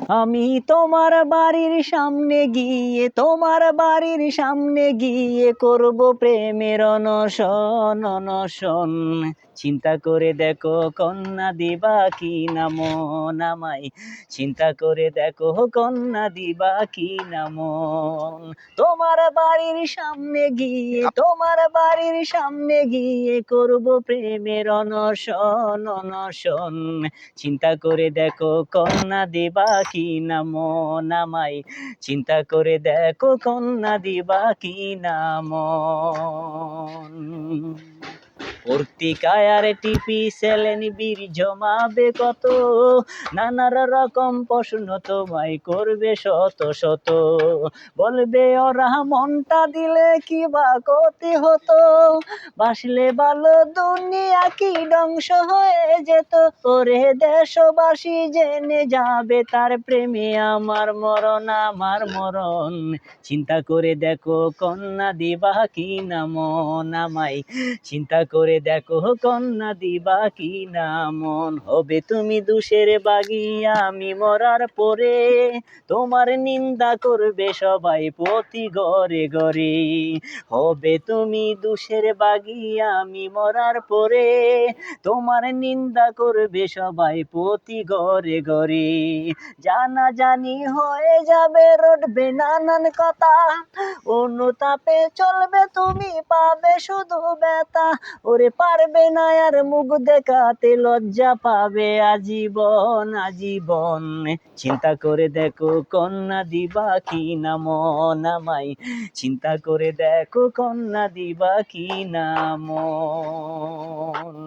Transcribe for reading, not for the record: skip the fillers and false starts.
আমি তোমার বাড়ির সামনে গিয়ে, তোমার বাড়ির সামনে গিয়ে করব প্রেমের অনশন অনশন। চিন্তা করে দেখো কন্যা দিবা কি না মন আমায়, চিন্তা করে দেখো কন্যা দিবা কি না মন। তোমার বাড়ির সামনে গিয়ে, তোমার বাড়ির সামনে গিয়ে করব প্রেমের অনশন অনশন। চিন্তা করে দেখো কন্যা দিবা কি না মন আমায়, চিন্তা করে দেখো কন্যা দিবা কি না মন। পত্রিকায় আর টিভি চ্যানেল বীর জমাবে কত, নানা রকম প্রশ্ন তোমায় করবে শত শত। বলবে ওরা মনটা দিলে কি বা ক্ষতি হতো, বাসলে ভালো দুনিয়া কি ধ্বংস হয়ে যেত। ওরে দেশবাসী জেনে যাবে তার প্রেমে আমার মরণ আমার মরণ। চিন্তা করে দেখো কন্যা দিবা কি না মন আমায়, চিন্তা করে দেখো কন্যা দিবা কি না মন। হবে তুমি দোষের বাগী আমি মরার পরে, তোমার নিন্দা করবে সবাই প্রতি ঘরে ঘরে। হবে তুমি দোষের বাগী আমি মরার পরে, তোমার নিন্দা করবে সবাই প্রতি ঘরে ঘরে। জানাজানি হয়ে যাবে রটবে নানান কথা, অনুতাপে চলবে তুমি পাবে শুধু ব্যথা। ওরে পারবে না আর মুখ দেখাতে, লজ্জা পাবে আজীবন আজীবন। চিন্তা করে দেখো কন্যা দিবা কি না মন আমায়, চিন্তা করে দেখো কন্যা দিবা কি না মন।